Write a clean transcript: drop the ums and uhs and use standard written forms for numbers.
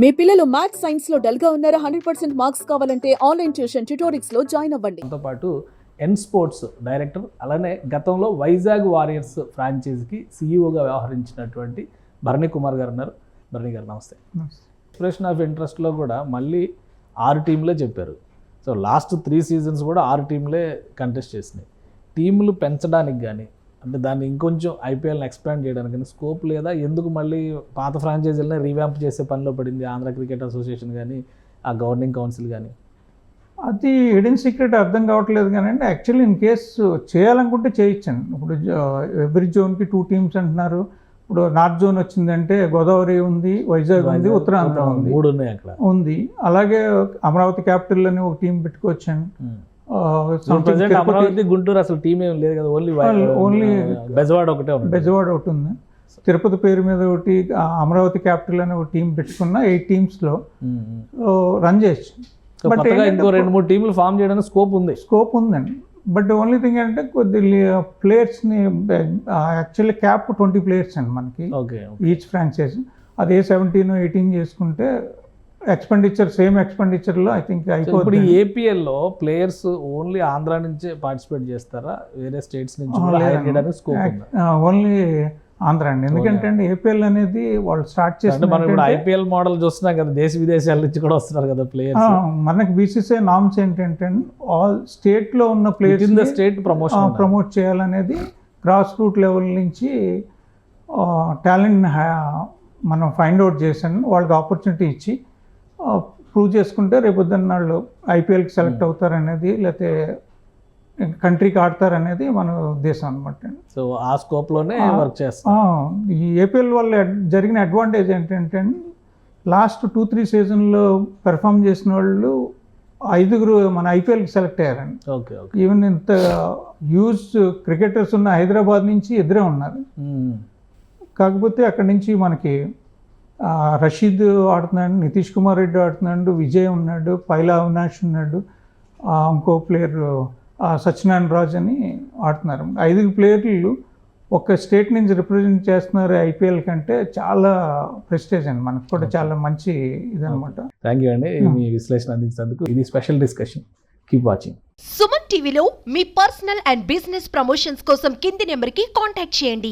మీ పిల్లలు maths science లో dull గా ఉన్నారా? 100% మార్క్స్ కావాలంటే ఆన్లైన్ ట్యూషన్ ట్యుటోరిక్స్ లో జాయిన్ అవ్వండి. తో పాటు ఎన్ స్పోర్ట్స్ డైరెక్టర్, అలానే గతంలో వైజాగ్ వారియర్స్ ఫ్రాంచైజీకి సీఈఓగా వ్యవహరించినటువంటి భరణి కుమార్ గారు ఉన్నారు. భరణి గారు నమస్తే. ఎక్స్ప్రెషన్ ఆఫ్ ఇంట్రెస్ట్లో కూడా మళ్ళీ 6 టీంలే చెప్పారు. సో లాస్ట్ 3 సీజన్స్ కూడా 6 టీంలే కంటెస్ట్ చేసినాయి. టీంలు పెంచడానికి కానీ, అంటే దాన్ని ఇంకొంచెం ఐపీఎల్ని ఎక్స్పాండ్ చేయడానికి కానీ స్కోప్ లేదా? ఎందుకు మళ్ళీ పాత ఫ్రాంచైజీలనే రీవ్యాంప్ చేసే పనిలో పడింది ఆంధ్ర క్రికెట్ అసోసియేషన్ కానీ, ఆ గవర్నింగ్ కౌన్సిల్ కానీ? అది హిడెన్ సీక్రెట్ అర్థం కావట్లేదు కానీ అండి, యాక్చువల్లీ ఇన్ కేసు చేయాలనుకుంటే చేయొచ్చండి. ఇప్పుడు ఎవ్రీ జోన్కి 2 టీమ్స్ అంటున్నారు. ఇప్పుడు నార్త్ జోన్ వచ్చిందంటే గోదావరి ఉంది, వైజాగ్ ఉంది, ఉత్తరాంధ్ర ఉంది, 3 ఉన్నాయి అక్కడ ఉంది. అలాగే అమరావతి క్యాపిటల్ అని ఒక టీం పెట్టుకోవచ్చండి. అమరావతి గుంటూరు అసలు టీం ఏం లేదు కదా, ఓన్లీ బెజవాడ ఒకటే ఉంది. బెజవాడ ఒకటి ఉంది. తిరుపతి పేరు మీద ఒకటి అమరావతి క్యాపిటల్ అని ఒక టీం పెట్టుకున్న 8 టీమ్స్లో రన్ చేయొచ్చు. బట్ ఇంకో 2-3 టీంలు ఫామ్ చేయడానికి స్కోప్ ఉందండి. బట్ ఓన్లీ థింగ్ అంటే కొద్ది ప్లేయర్స్ని యాక్చువల్లీ క్యాప్ 20 ప్లేయర్స్ అండి మనకి ఈచ్ ఫ్రాంచైజ్. అదే 17-18 చేసుకుంటే సేమ్ ఎక్స్పెండిచర్లో ఐ థింక్ అయిపోతుంది. ఇప్పుడు ఏపీఎల్లో ప్లేయర్స్ ఓన్లీ ఆంధ్ర నుంచే పార్టిసిపేట్ చేస్తారా? వేరే స్టేట్స్ నుంచి స్కోప్ ఉందా? ఓన్లీ ఆంధ్ర అండి. ఎందుకంటే అండి ఏపీఎల్ అనేది వాళ్ళు స్టార్ట్ చేస్తే మనం ఇప్పుడు ఐపీఎల్ మోడల్ చూస్తున్నాం కదా, దేశ విదేశాల నుంచి కూడా వస్తున్నారు కదా ప్లేయర్స్. మనకి బీసీసీఐ నామ్స్ ఏంటంటే ఆల్ స్టేట్లో ఉన్న players in the state promote చేయాలనేది గ్రాస్ రూట్ లెవెల్ నుంచి టాలెంట్ మనం ఫైండ్ అవుట్ చేసాను, వాళ్ళకి ఆపర్చునిటీ ఇచ్చి ప్రూవ్ చేసుకుంటే రేపొద్దున్న వాళ్ళు ఐపీఎల్కి సెలెక్ట్ అవుతారనేది, లేకపోతే కంట్రీకి ఆడతారనేది మన ఉద్దేశం అనమాట. సో ఆ స్కోప్లోనే వర్క్ చేస్తాం. ఈ ఏపీఎల్ వల్ల జరిగిన అడ్వాంటేజ్ ఏంటంటే లాస్ట్ 2-3 సీజన్లో పెర్ఫామ్ చేసిన వాళ్ళు 5 మన ఐపీఎల్కి సెలెక్ట్ అయ్యారండి. ఈవెన్ ఇంత హ్యూజ్ క్రికెటర్స్ ఉన్న హైదరాబాద్ నుంచి ఎదురే ఉన్నారు. కాకపోతే అక్కడి నుంచి మనకి రషీద్ ఆడుతున్నాడు, నితీష్ కుమార్ రెడ్డి ఆడుతున్నాడు, విజయ్ ఉన్నాడు, పైలా అవినాష్ ఉన్నాడు, ఇంకో ప్లేయర్ సత్యనారాయణ రాజ్ అని ఆడుతున్నారు. 5 ప్లేయర్లు ఒక స్టేట్ నుంచి రిప్రజెంట్ చేస్తున్నారు ఐపీఎల్ కంటే చాలా ప్రెస్టేజ్ అండి. మనకు కూడా చాలా మంచి ఇదనమాట. థ్యాంక్ యూ అండి మీ విశ్లేషణ అందించినందుకు. ఇది special discussion. Keep watching. Suman టీవీలో మీ పర్సనల్ అండ్ బిజినెస్ ప్రమోషన్స్ కోసం కింది నెంబర్కి కాంటాక్ట్ చేయండి.